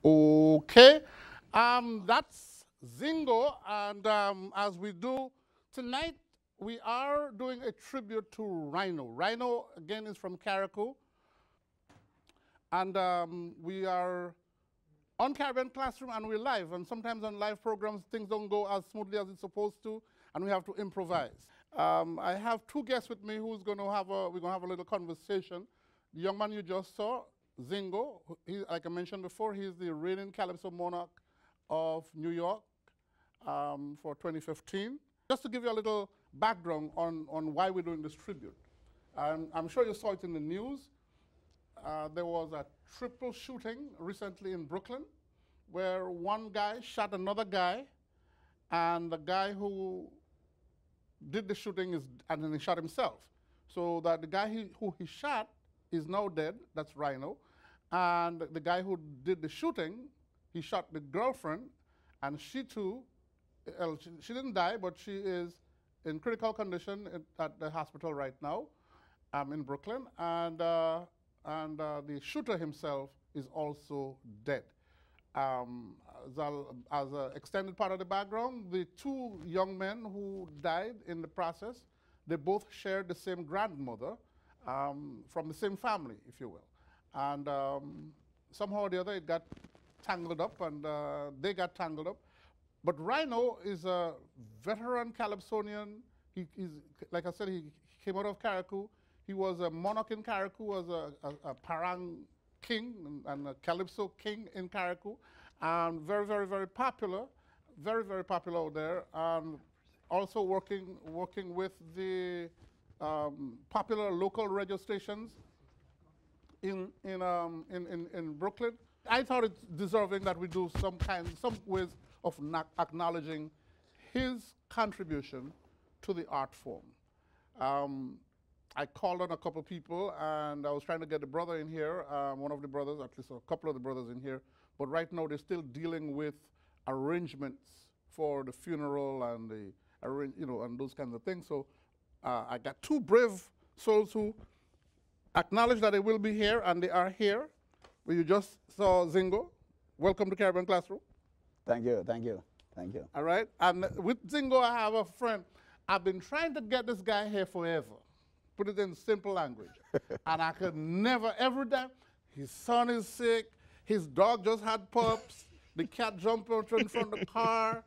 Okay, that's Zingo, and as we do tonight, we are doing a tribute to Rhino. Rhino, again, is from Carriacou, and we are on Caribbean Classroom, and we're live, and sometimes on live programs, things don't go as smoothly as it's supposed to, and we have to improvise. I have two guests with me who's going to have we're going to have a little conversation. The young man you just saw, Zingo, like I mentioned before, he's the reigning Calypso monarch of New York for 2015. Just to give you a little background on why we're doing this tribute. I'm sure you saw it in the news. There was a triple shooting recently in Brooklyn where one guy shot another guy, and the guy who did the shooting and then he shot himself. So that the guy who he shot is now dead. That's Rhino. And the guy who did the shooting, he shot the girlfriend, and she too, she didn't die, but she is in critical condition at the hospital right now in Brooklyn. And the shooter himself is also dead. As an extended part of the background, the two young men who died in the process, they both shared the same grandmother from the same family, if you will. And somehow or the other, it got tangled up, and they got tangled up. But Rhino is a veteran calypsonian. He's, like I said, he came out of Carriacou. He was a monarch in Carriacou, as a Parang king and a Calypso king in Carriacou. And very, very, very popular out there. And also working with the popular local radio stations in Brooklyn. I thought it's deserving that we do some ways of acknowledging his contribution to the art form. I called on a couple people, and I was trying to get the brother in here, one of the brothers, at least a couple of the brothers in here. But right now, they're still dealing with arrangements for the funeral and and those kinds of things. So I got two brave souls who acknowledge that they will be here, and they are here. You just saw Zingo. Welcome to Caribbean Classroom. Thank you, thank you, thank you. All right, and with Zingo, I have a friend. I've been trying to get this guy here forever. Put it in simple language. And I could never, every time, his son is sick, his dog just had pups, the cat jumped out in front of the car,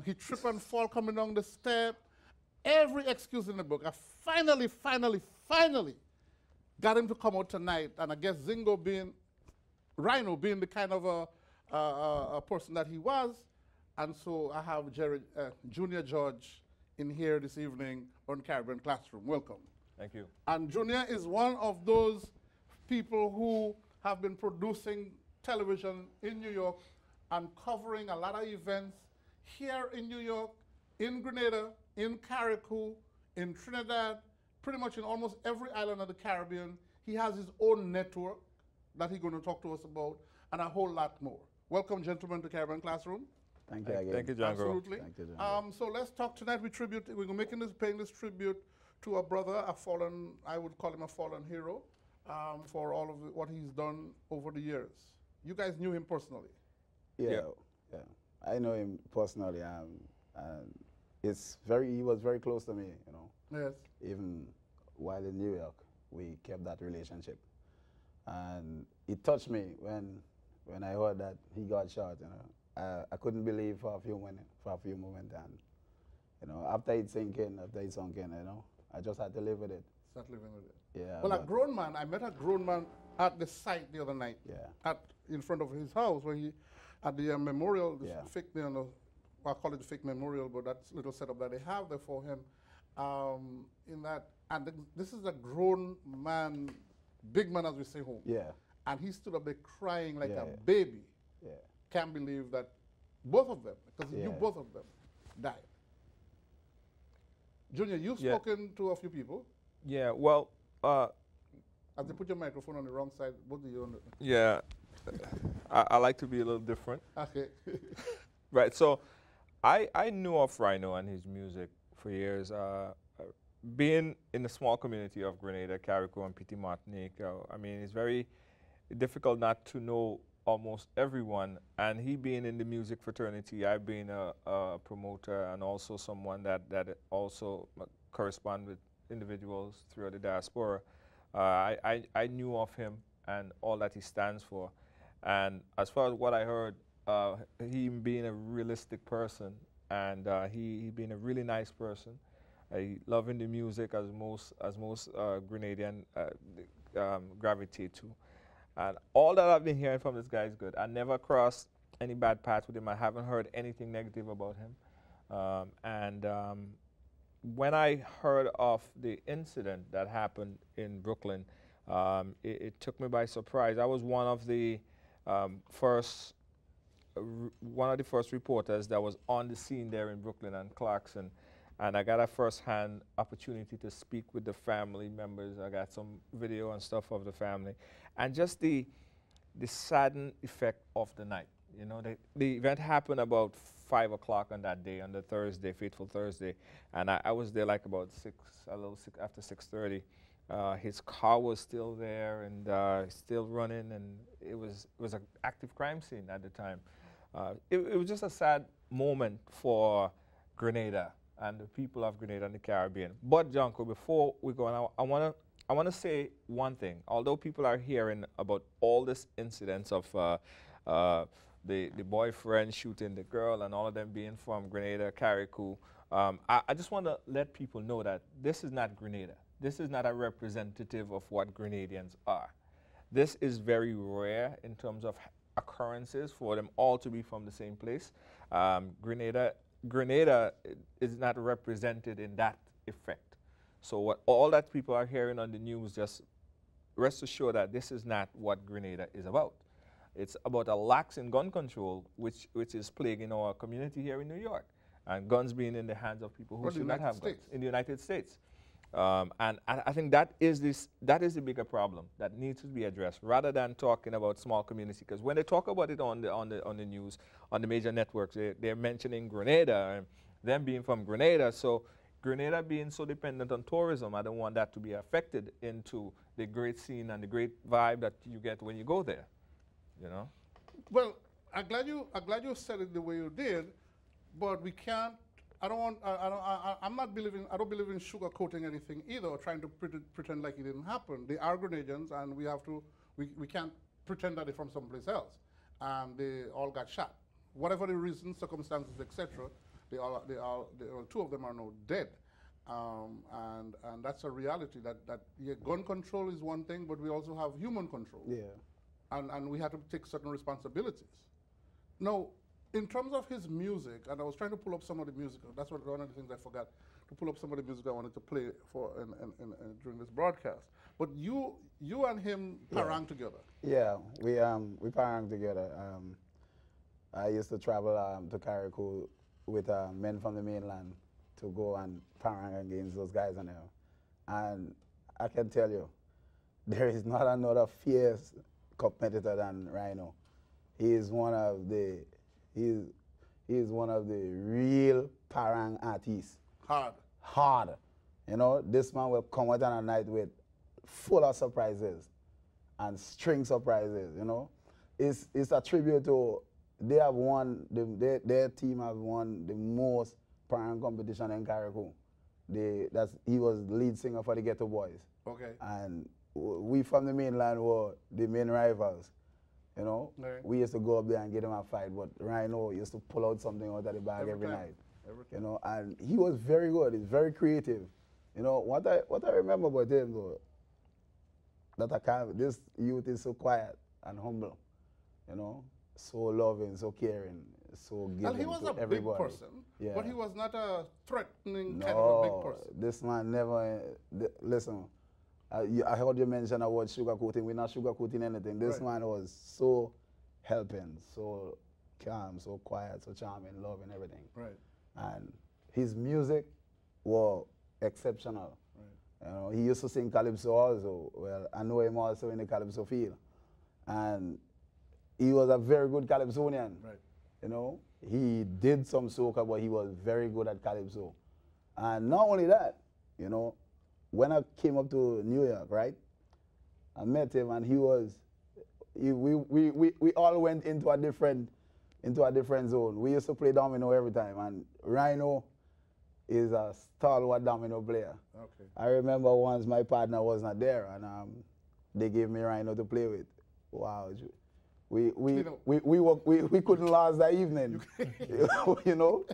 he tripped and fall coming down the step. Every excuse in the book. I finally got him to come out tonight, and I guess Rhino being the kind of a person that he was, and so I have Junior George in here this evening on Caribbean Classroom. Welcome. Thank you. And Junior is one of those people who have been producing television in New York and covering a lot of events here in New York, in Grenada, in Carriacou, in Trinidad, pretty much in almost every island of the Caribbean. He has his own network that he's going to talk to us about, and a whole lot more. Welcome, gentlemen, to Caribbean Classroom. Thank you again. Thank you, Django. Absolutely. Thank you, Django. So let's talk tonight. We're paying this tribute to a brother, I would call him a fallen hero, for all of what he's done over the years. You guys knew him personally. Yeah. I know him personally. He was very close to me, you know. Yes. Even while in New York, we kept that relationship. And it touched me when I heard that he got shot, you know. I couldn't believe for a few moments, and you know, after it sunk in, you know, I just had to live with it. Start living with it. Yeah. Well, I met a grown man at the site the other night. Yeah. In front of his house, where at the memorial, this Yeah. fake, I call it the fake memorial, but that's little setup that they have there for him. This is a grown man, big man as we say home. Yeah. And he stood up there crying like a Yeah. baby. Yeah. Can't believe that both of them, because Yeah. you both of them, died. Junior, you've Yeah. spoken to a few people. Yeah, well, As they put your microphone on the wrong side, what do you yeah, I like to be a little different. Okay. Right, so I knew of Rhino and his music for years. Being in the small community of Grenada, Carriacou, and Petit Martinique, I mean, it's very difficult not to know almost everyone. And he being in the music fraternity, I've been a promoter and also someone that also correspond with individuals throughout the diaspora. I knew of him and all that he stands for. And as far as what I heard, he being a realistic person and he being a really nice person, loving the music as most Grenadian gravitate to. And all that I've been hearing from this guy is good. I never crossed any bad path with him. I haven't heard anything negative about him. When I heard of the incident that happened in Brooklyn, it took me by surprise. I was one of the first reporters that was on the scene there in Brooklyn and Clarkson, and I got a first-hand opportunity to speak with the family members. I got some video and stuff of the family, and just the saddened effect of the night. You know, the event happened about 5 o'clock on that day, on the Thursday, fateful Thursday, and I was there like about after 6:30. His car was still there and still running, and it was an active crime scene at the time. It was just a sad moment for Grenada and the people of Grenada and the Caribbean. But Junko, before we go on, I wanna say one thing. Although people are hearing about all this incidents of the boyfriend shooting the girl and all of them being from Grenada, Carriacou, I just want to let people know that this is not Grenada. This is not a representative of what Grenadians are. This is very rare in terms of occurrences for them all to be from the same place. Grenada is not represented in that effect. So what all that people are hearing on the news, just rest assured that this is not what Grenada is about. It's about a lax in gun control, which is plaguing our community here in New York, and guns being in the hands of people who should not have guns in the United States. And I think that is the bigger problem that needs to be addressed, rather than talking about small community. Because when they talk about it on the news, on the major networks, they're mentioning Grenada and them being from Grenada. So Grenada being so dependent on tourism, I don't want that to be affected into the great scene and the great vibe that you get when you go there. You know. Well, I'm glad you said it the way you did, but we can't. I don't believe in sugarcoating anything either, or trying to pretend like it didn't happen. They are Grenadians, and we can't pretend that they're from someplace else. And they all got shot. Whatever the reasons, circumstances, etc., two of them are now dead. And that's a reality that yeah, gun control is one thing, but we also have human control. Yeah. And we have to take certain responsibilities. Now, in terms of his music, and I was trying to pull up some of the music. That's one of the things I forgot, to pull up some of the music I wanted to play for during this broadcast. But you and him parang together. Yeah, we parang together. I used to travel to Carriacou with men from the mainland to go and parang against those guys in there. And I can tell you, there is not another fierce competitor than Rhino. He is one of the real parang artists. Hard. You know, this man will come out on a night with full of surprises and string surprises, you know. It's a tribute to, they have won, their team have won the most parang competition in Carriacou. He was lead singer for the Ghetto Boys. Okay. And we from the mainland were the main rivals. You know, we used to go up there and get him a fight, but Rhino used to pull out something out of the bag every night. You know, and he was very good. He's very creative. You know, what I remember about him though, this youth is so quiet and humble. You know, so loving, so caring, so giving and he was to a everybody. big person, yeah. But he was not a threatening No, kind of a big person. This man never. Listen. I heard you mention about sugarcoating. We're not sugarcoating anything. This man was so helping, so calm, so quiet, so charming, loving, everything. Right. And his music was exceptional. Right. You know, he used to sing calypso also. Well, I know him also in the calypso field. And he was a very good calypsonian. Right. You know, he did some soca, but he was very good at calypso. And not only that, you know, when I came up to New York, right, I met him and he was we all went into a different zone. We used to play domino every time, and Rhino is a stalwart domino player. Okay. I remember once my partner was not there, and they gave me Rhino to play with. Wow, we couldn't last that evening, you know.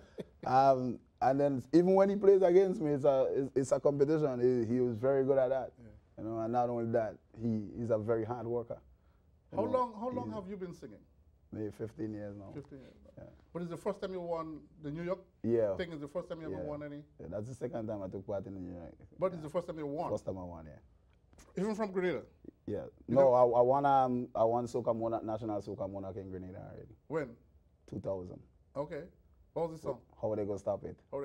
And then even when he plays against me, it's a competition. He was very good at that, you know. And not only that, he's a very hard worker. How long have you been singing? Maybe 15 years now. 15 years now. Yeah. But is the first time you won the New York thing? Is the first time you ever won any? Yeah, that's the second time I took part in the New York. But it's the first time you won? First time I won, yeah. Even from Grenada? Yeah. No, I won Soca Monarch, National Soca Monarch in Grenada already. When? 2000. Okay. What was the song? How they gonna stop it? How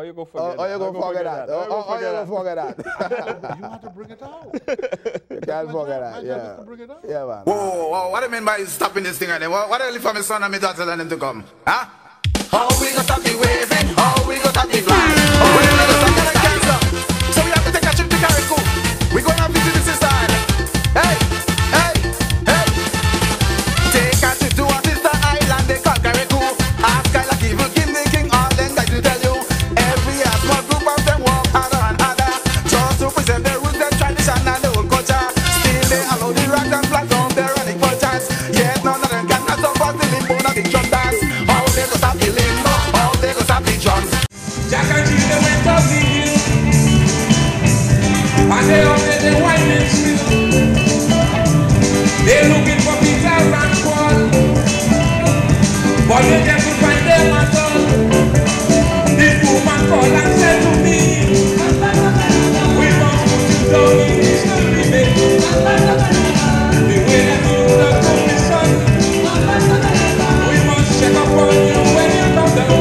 you go forget that? How you gonna forget that? How you gonna forget that? You have to bring it out. You can't forget that. Yeah. To bring it out. Yeah, man. Whoa, what do you mean by stopping this thing? What do you for my son and my daughter and them to come? Huh? How we gonna stop the waving? How we gonna stop the flying? How we gonna stop the cancer? So we have to take a trip to Carriacou. We gonna visit the sister island. Hey, hey, hey. Take a trip to a sister island they call Carriacou. Ask Kyle like evil Kim the king, all them guys will tell you. Every year small group of them walk harder and harder, just to present their roots, their tradition and their old culture. Still they allow the rock and flag on their running for chance. Yet none of them can not stop us the limbo of the drum dance. How they go stop the limbo? How they go stop the drums? Jack and Gina went up the hill, and they all made the whining still. They looking for Peter and Paul, but they never find them at all. This woman called and said to me, we must put you down in history, baby. The way that you look to me, son, we must check up on you when you come down.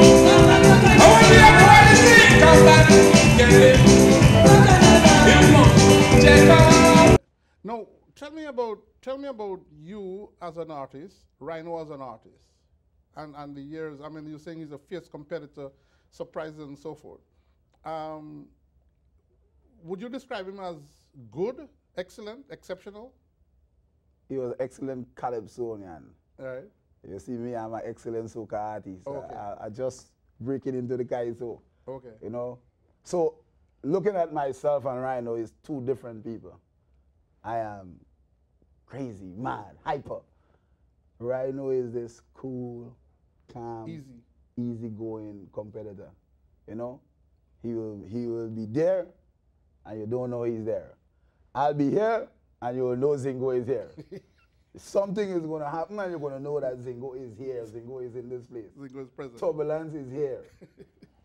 I want you to have a thing, come back, get it. You must check up. No, tell me about you as an artist, Rhino as an artist, and the years. I mean, you're saying he's a fierce competitor, surprises and so forth. Would you describe him as good, excellent, exceptional? He was excellent calypsonian. All right. You see me, I'm an excellent soca artist. Okay. I just break it into the calypso. Okay. You know? So looking at myself and Rhino is two different people. I am crazy, mad, hyper. Rhino is this cool, calm, easygoing competitor. You know? He will be there and you don't know he's there. I'll be here and you will know Zingo is here. Something is going to happen and you're going to know that Zingo is here. Zingo is in this place. Zingo is present. Turbulence is here.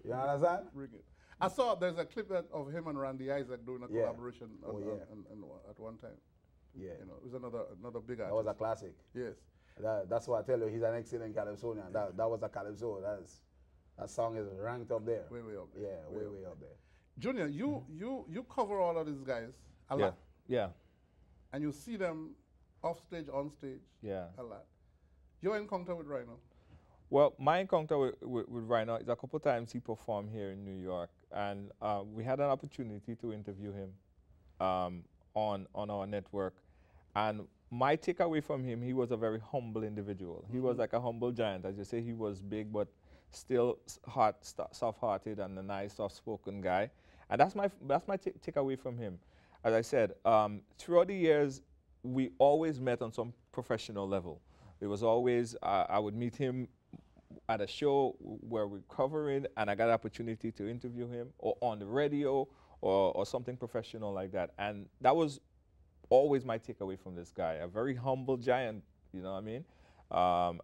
You understand? Bring it. I saw there's a clip of him and Randy Isaac doing a collaboration at one time. Yeah. You know, it was another big artist. That was a classic. Yes. That's why I tell you, he's an excellent calypsonian. That was a calypso. That song is ranked up there. Way up there. Yeah, way up there. Junior, you cover all of these guys a lot. Yeah. And you see them off stage, on stage. Yeah. A lot. Your encounter with Rhino? Well, my encounter with Rhino is a couple times he performed here in New York, and we had an opportunity to interview him on our network. And my takeaway from him, he was a very humble individual. He was like a humble giant. As you say, he was big, but still soft-hearted and a nice, soft-spoken guy. And that's my takeaway from him. As I said, throughout the years, we always met on some professional level. There was always, I would meet him at a show where we're covering, and I got an opportunity to interview him, or on the radio, or something professional like that. And that was always my takeaway from this guy, a very humble giant, you know what I mean?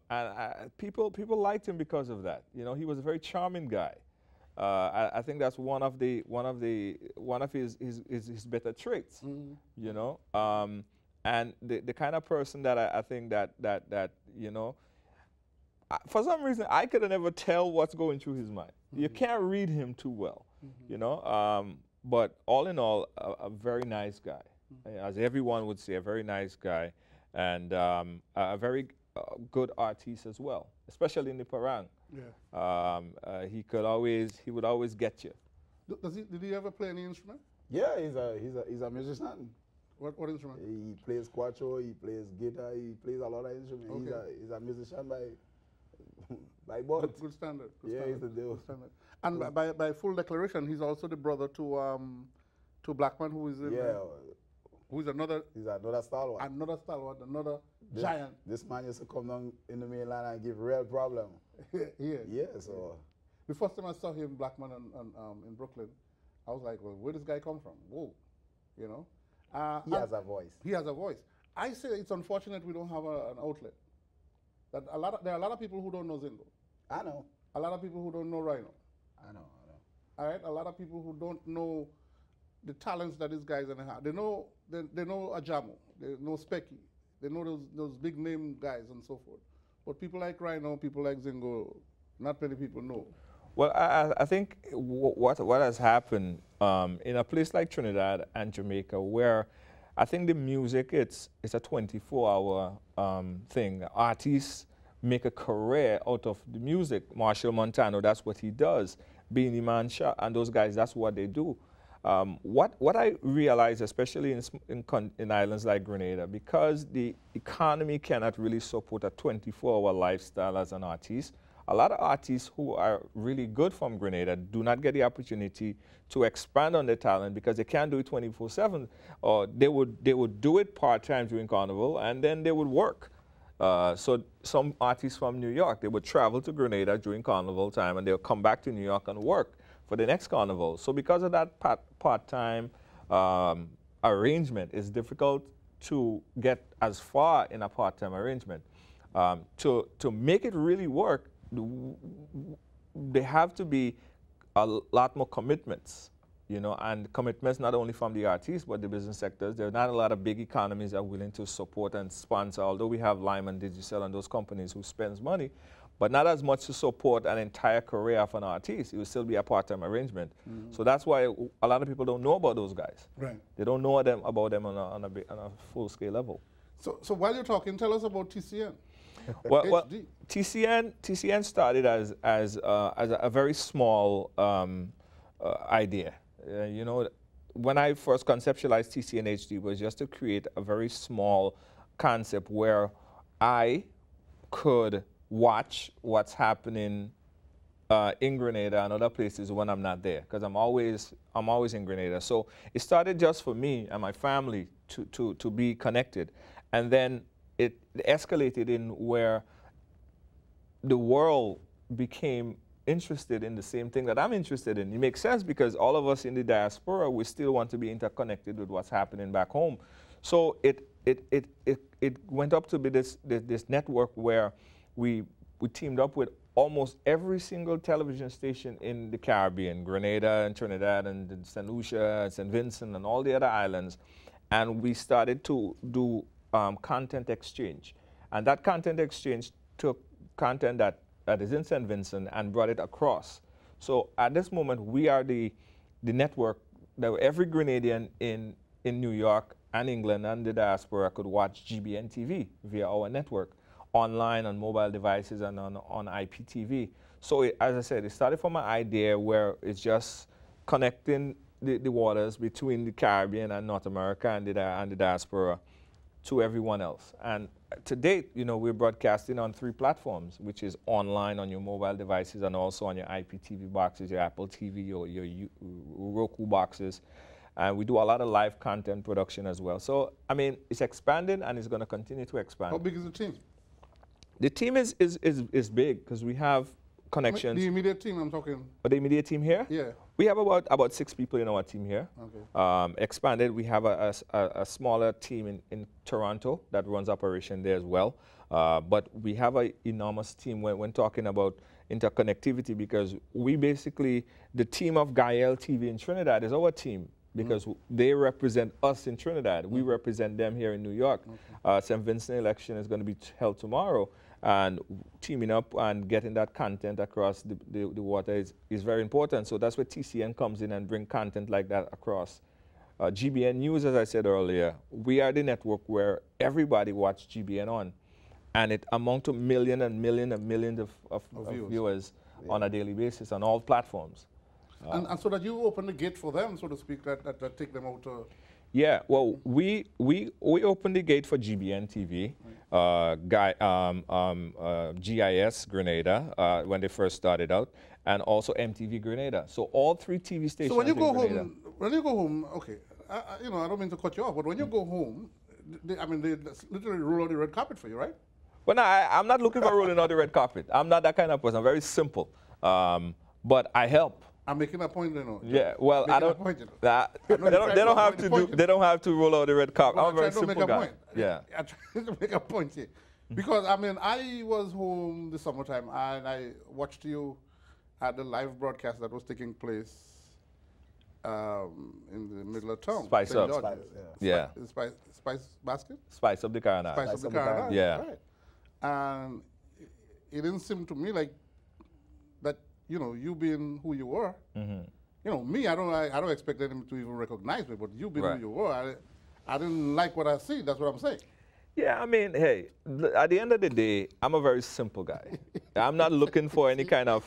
And people liked him because of that. You know, he was a very charming guy. I think that's one of his better traits. You know, and the kind of person that I think that you know, for some reason I could never tell what's going through his mind. You can't read him too well. You know, but all in all, a very nice guy, as everyone would say, a very nice guy, and a very good artist as well, especially in the Parang. Yeah. He would always get you. Did he ever play any instrument? Yeah, he's a musician. What instrument? He plays cuatro, he plays guitar, he plays a lot of instruments. Okay. He's a musician by birth. Good standard. Good Yeah, standard. he's the deal. Good standard. And by full declaration, he's also the brother to Blackman, who is in, who is another. He's another stalwart. Another stalwart, another giant. This man used to come down in the mainland and give real problem. Yeah, so. The first time I saw him, Blackman, in Brooklyn, I was like, well, where does this guy come from? Whoa, you know? He has a voice. He has a voice. I say it's unfortunate we don't have an outlet. That there are a lot of people who don't know Zingo. I know. A lot of people who don't know Rhino. I know. All right, a lot of people who don't know the talents that these guys have. They know Ajamo, they know Specky, they know those big name guys and so forth. But people like Rhino, people like Zingo, not many people know. Well, I think what has happened in a place like Trinidad and Jamaica, where I think the music it's a 24-hour thing. Artists make a career out of the music. Marshall Montano, that's what he does. Beanie Man and those guys, that's what they do. What I realize, especially in islands like Grenada, because the economy cannot really support a 24-hour lifestyle as an artist, a lot of artists who are really good from Grenada do not get the opportunity to expand on their talent because they can't do it 24/7. Or they would do it part-time during Carnival, and then they would work. So some artists from New York, they would travel to Grenada during Carnival time, and they'll come back to New York and work for the next Carnival. So because of that part-time arrangement, it's difficult to get as far in a part-time arrangement. To make it really work, there have to be a lot more commitments, you know, and commitments not only from the artists, but the business sectors. There are not a lot of big economies that are willing to support and sponsor, although we have Lime and Digicel and those companies who spends money, but not as much to support an entire career of an artist. It will still be a part-time arrangement. Mm-hmm. So that's why a lot of people don't know about those guys. Right. They don't know about them on a full-scale level. So while you're talking, tell us about TCN. Well, TCN started as a very small idea. You know, when I first conceptualized TCN HD, was just to create a very small concept where I could watch what's happening in Grenada and other places when I'm not there, because I'm always in Grenada. So it started just for me and my family to be connected, and then it escalated in where the world became interested in the same thing that I'm interested in. It makes sense because all of us in the diaspora, we still want to be interconnected with what's happening back home. So it went up to be this network where we teamed up with almost every single television station in the Caribbean, Grenada and Trinidad and St. Lucia and St. Vincent and all the other islands. And we started to do content exchange. And that content exchange took content that is in St. Vincent and brought it across. So at this moment, we are the network that every Grenadian in New York and England and the diaspora could watch GBN TV via our network, online, on mobile devices, and on IPTV. So as I said, it started from an idea where it's just connecting the waters between the Caribbean and North America and the diaspora to everyone else. And to date, you know, we're broadcasting on 3 platforms, which is online on your mobile devices and also on your IPTV boxes, your Apple TV, your Roku boxes. And we do a lot of live content production as well. So, I mean, it's expanding and it's going to continue to expand. How big is the team? The team is big because we have connections. The immediate team I'm talking. The immediate team here? Yeah. We have about 6 people in our team here. Okay. Expanded, we have a smaller team in Toronto that runs operation there as well. But we have an enormous team when talking about interconnectivity, because we basically, the team of Gael TV in Trinidad is our team, because they represent us in Trinidad. We represent them here in New York. Okay. St. Vincent election is going to be held tomorrow. And teaming up and getting that content across the water is very important. So that's where TCN comes in and bring content like that across. GBN News, as I said earlier, we are the network where everybody watches GBN on. And it amounts to millions and millions of viewers on a daily basis on all platforms. And so that you open the gate for them, so to speak, that take them out to... Yeah, well, we opened the gate for GBN TV, GIS Grenada when they first started out, and also MTV Grenada. So all 3 TV stations. So when you go Grenada. home, okay, you know, I don't mean to cut you off, but when you go home, they literally roll out the red carpet for you, right? Well, no, I'm not looking for rolling out the red carpet. I'm not that kind of person. I'm very simple, but I help. I'm making a point, you know. Yeah, well, I don't. Point, you know. They don't have to do. They don't have to roll out the red carpet. I'm a very simple guy. Point. Yeah. I'm trying to make a point here, because I mean, I was home this summertime and I watched you at the live broadcast that was taking place in the middle of town. Spice St. Up. George's. Yeah. Spice Basket. Spice Up the Carnival. Spice Up the Carnival. Yeah. Right. And it didn't seem to me like that. You know, you being who you were, you know, me, I don't expect them to even recognize me, but you being who you were, I didn't like what I see. That's what I'm saying. Yeah, I mean, hey, at the end of the day, I'm a very simple guy. I'm not looking for any kind of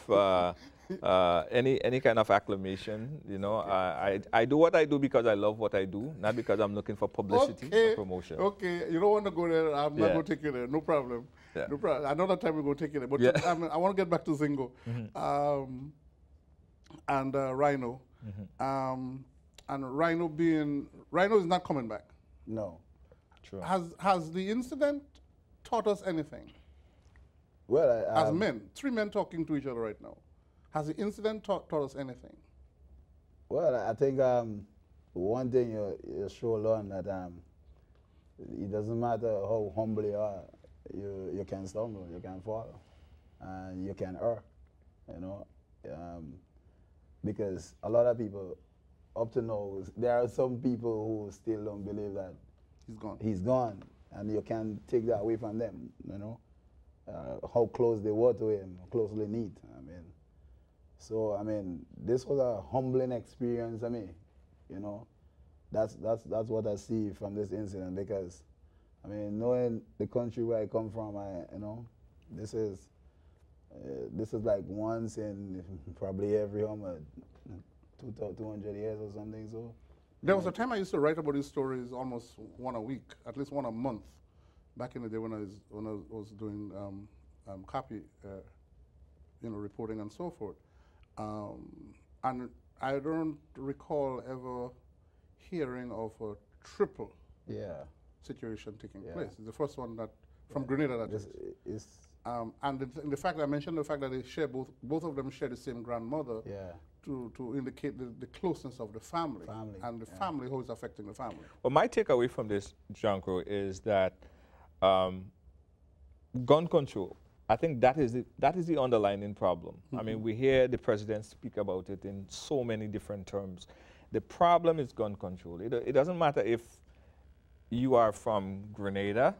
any kind of acclamation. You know, I do what I do because I love what I do, not because I'm looking for publicity or promotion. Okay, you don't want to go there. I'm not going to take you there. No problem. Yeah. No problem. Another time we're going to take you there. But I want to get back to Zingo and Rhino. And Rhino is not coming back. No. True. Has the incident taught us anything? Well, as men, 3 men talking to each other right now. Has the incident taught us anything? Well, I think one thing you sure learn that it doesn't matter how humble you are, you can stumble, you can fall, and you can err, you know. Because a lot of people, up to now, there are some people who still don't believe that he's gone, and you can't take that away from them, you know. How close they were to him, closely knit. So this was a humbling experience. You know, that's what I see from this incident, because, knowing the country where I come from, this is like once in probably every 200 years or something. So there was a time I used to write about these stories almost one a week, at least one a month, back in the day when I was doing copy, reporting and so forth. And I don't recall ever hearing of a triple situation taking place. It's the first one that from Grenada that is. And the fact that I mentioned the fact that they share both of them share the same grandmother to indicate the closeness of the family and the family who is affecting the family. Well, my takeaway from this, Gianco, is that gun control, I think that is the underlying problem. We hear the president speak about it in so many different terms. The problem is gun control. It doesn't matter if you are from Grenada,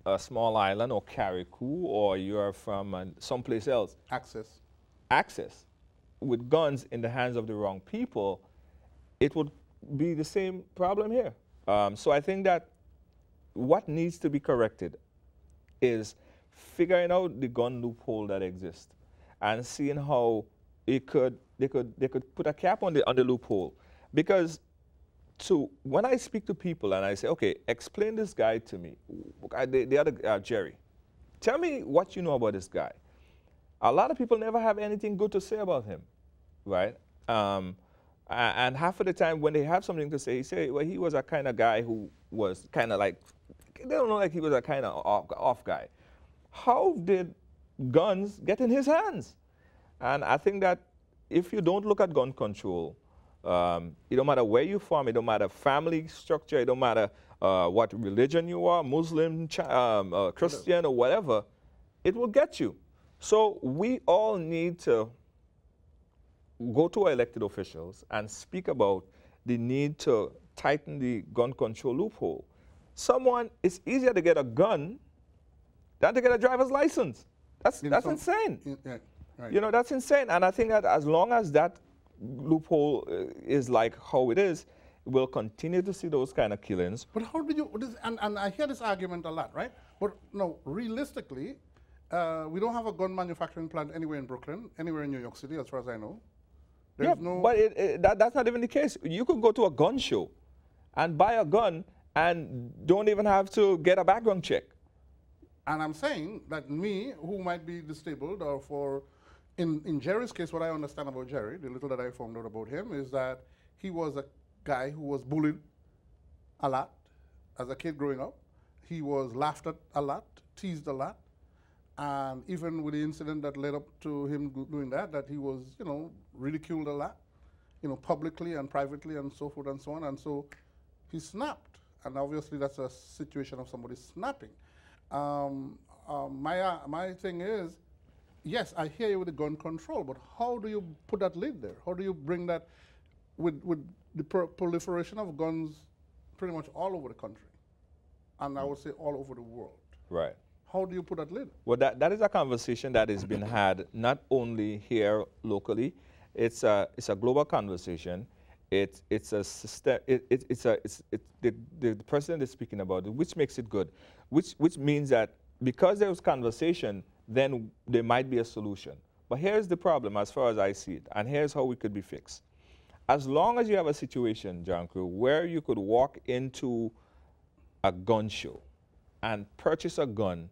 a small island, or Carriacou, or you are from someplace else. Access. With guns in the hands of the wrong people, it would be the same problem here. So I think that what needs to be corrected is figuring out the gun loophole that exists and seeing how they could put a cap on the loophole. Because when I speak to people and I say, okay, explain this guy to me, the other Jerry, tell me what you know about this guy. A lot of people never have anything good to say about him, right? And half of the time when they have something to say, he say, well, he was a kind of guy who was kind of like, they don't know, like he was a kind of off guy. How did guns get in his hands? And I think that if you don't look at gun control, it don't matter where you're from, it don't matter family structure, it don't matter what religion you are, Muslim, Christian, or whatever, it will get you. So we all need to go to our elected officials and speak about the need to tighten the gun control loophole. It's easier to get a gun than to get a driver's license. That's insane. Right. You know, that's insane. And I think that as long as that loophole is like how it is, we'll continue to see those kind of killings. But how do you, and I hear this argument a lot, right? But no, realistically, we don't have a gun manufacturing plant anywhere in Brooklyn, anywhere in New York City, as far as I know. There's no. But that's not even the case. You could go to a gun show and buy a gun and don't even have to get a background check. And I'm saying that me, who might be disabled, or for, in Jerry's case, what I understand about Jerry, the little that I found out about him, is that he was a guy who was bullied a lot as a kid growing up. He was laughed at a lot, teased a lot, and even with the incident that led up to him doing that, that he was, you know, ridiculed a lot, you know, publicly and privately and so forth and so on, and so he snapped. And obviously that's a situation of somebody snapping. My thing is, yes, I hear you with the gun control, but how do you put that lid there? How do you bring that with the proliferation of guns pretty much all over the country, and I would say all over the world? Right. How do you put that lid? Well, that is a conversation that has been had not only here locally. It's a global conversation. The president is speaking about it, which makes it good, which means that because there was conversation, then there might be a solution. But here's the problem as far as I see it, and here's how we could be fixed. As long as you have a situation, John Crew, where you could walk into a gun show and purchase a gun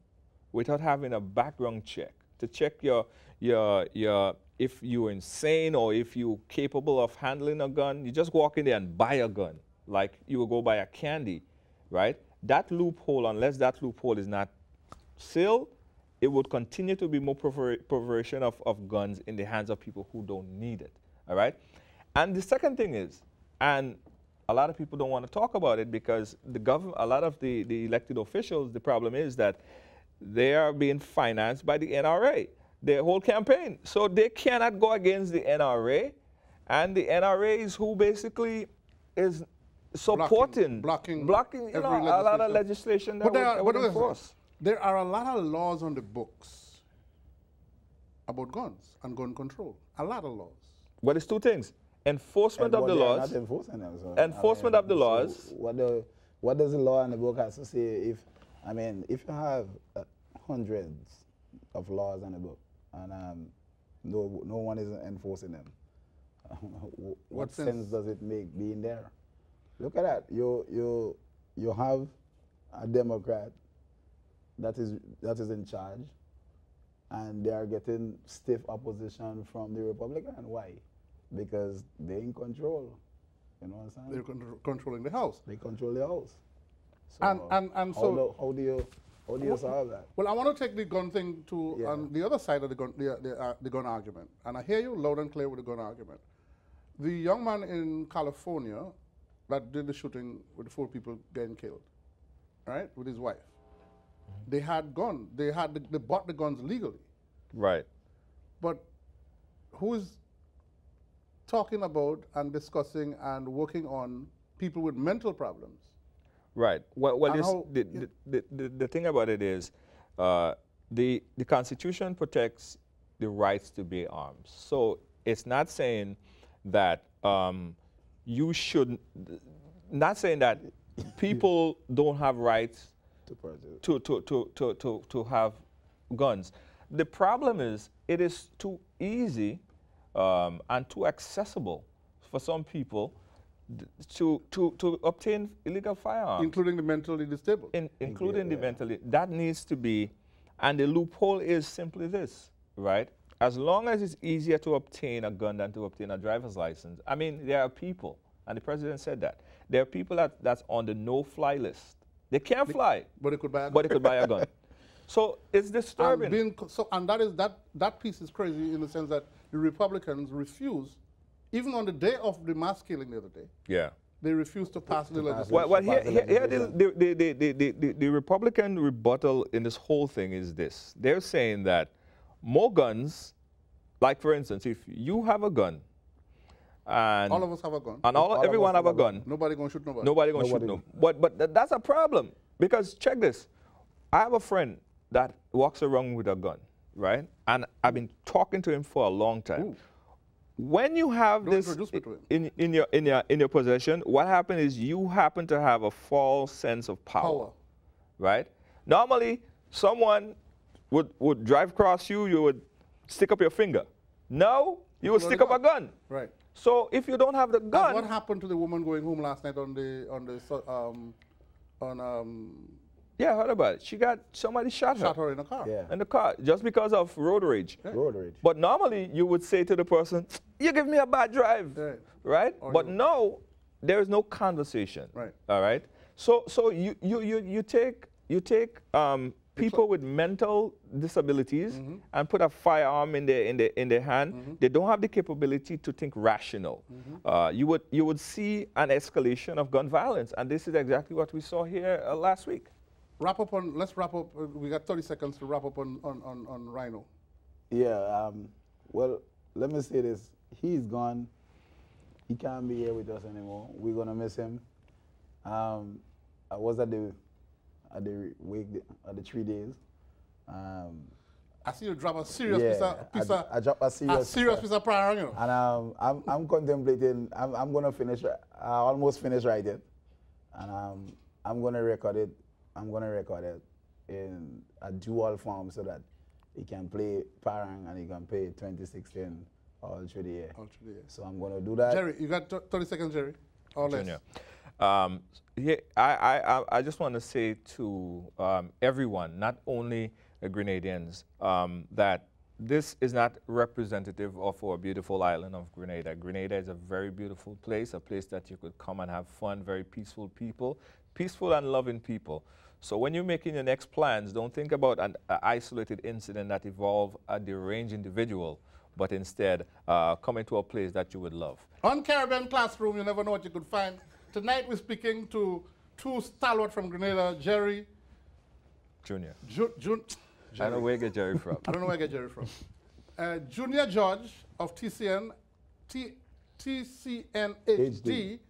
without having a background check to check if you're insane or if you're capable of handling a gun, you just walk in there and buy a gun like you would go buy a candy, right? That loophole, unless that loophole is not sealed, it would continue to be more proliferation of guns in the hands of people who don't need it, all right? And the second thing is, and a lot of people don't want to talk about it because the government, a lot of the elected officials, the problem is that they are being financed by the NRA, their whole campaign. So they cannot go against the NRA, and the NRA is who basically is supporting, blocking you know, a lot of legislation that would enforce. There are a lot of laws on the books about guns and gun control. A lot of laws. Well, it's two things. Enforcement of the laws. Not enforcing them, so enforcement of the laws. What does the law and the book have to say if you have hundreds of laws in the book and no one is enforcing them, what sense does it make being there? Look at that. You have a Democrat that is in charge, and they are getting stiff opposition from the Republican. Why? Because they're in control. You know what I'm saying? They're controlling the House. They control the House. So how do you solve that? Well, I want to take the gun thing to the other side of the gun argument, and I hear you loud and clear with the gun argument. The young man in California that did the shooting with the 4 people getting killed, right, with his wife. They had guns. They bought the guns legally. Right. But who is talking about and discussing and working on people with mental problems? Right. Well the thing about it is the Constitution protects the rights to bear arms. So it's not saying that you should, not saying that people don't have rights to have guns. The problem is it is too easy and too accessible for some people to obtain illegal firearms. Including the mentally disabled. Including the mentally. That needs to be, and the loophole is simply this, right? As long as it's easier to obtain a gun than to obtain a driver's license. I mean, there are people, and the president said that, there are people that's on the no-fly list. They can't fly, but they could buy a gun. But they could buy a gun. So it's disturbing. And that piece is crazy in the sense that the Republicans refuse, even on the day of the mass killing the other day. Yeah. They refused to pass the legislation. Well, here the Republican rebuttal in this whole thing is this. They're saying that more guns, like for instance, if you have a gun, and all of us have a gun. And everyone have a gun. Nobody gonna shoot nobody. Nobody gonna shoot no. But that's a problem, because check this. I have a friend that walks around with a gun, right? And I've been talking to him for a long time. Ooh. When you have this in your possession, what happens is you happen to have a false sense of power. Right? Normally, someone would drive across you, you would stick up your finger. Now, you would stick up a gun. Right. So if you don't have the gun, What happened to the woman going home last night yeah, I heard about it. She got somebody shot her in a car. Yeah. in the car just because of road rage. Road rage. But normally you would say to the person, "You give me a bad drive," right? But no, there is no conversation. Right. All right. So you take people with mental disabilities and put a firearm in their hand. They don't have the capability to think rational. You would see an escalation of gun violence, and this is exactly what we saw here last week. Let's wrap up. We got 30 seconds to wrap up on Rhino. Yeah. Well, let me say this. He's gone. He can't be here with us anymore. We're gonna miss him. I was at the wake at the 3 days. I see you drop a serious piece of I dropped a serious piece of Parang, you know. And I'm contemplating. I'm gonna finish. I almost finished writing, and I'm gonna record it. I'm gonna record it in a dual form so that he can play Parang and he can play 2016 all through the year. So I'm gonna do that. Jerry, you got 30 seconds, Jerry. Or less. Junior. Yeah, I just want to say to everyone, not only Grenadians, that this is not representative of our beautiful island of Grenada. Grenada is a very beautiful place, a place that you could come and have fun, very peaceful people, peaceful and loving people. So when you're making your next plans, don't think about an isolated incident that involved a deranged individual, but instead come into a place that you would love. On Caribbean Classroom, you never know what you could find. Tonight we're speaking to two stalwarts from Grenada, Jerry. Junior. Jerry. I don't know where you get Jerry from. I don't know where I get Jerry from. Junior George of TCNHD.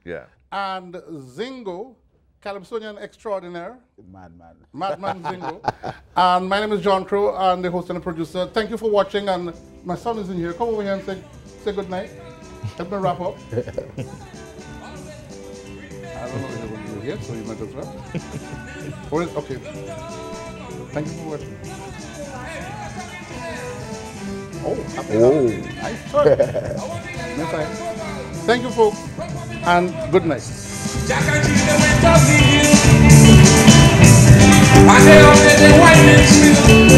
Yeah. And Zingo, Calypsonian extraordinaire. Madman Zingo. And my name is John Crow. I'm the host and the producer. Thank you for watching. And my son is in here. Come over here and say good night. Help me wrap up. I don't know if you're going to do here, so you might as well. Okay. Thank you for watching. Nice shot. Nice time. Thank you, folks, and good night. Jack and Jill, they went up the hill, and they all did the winding still.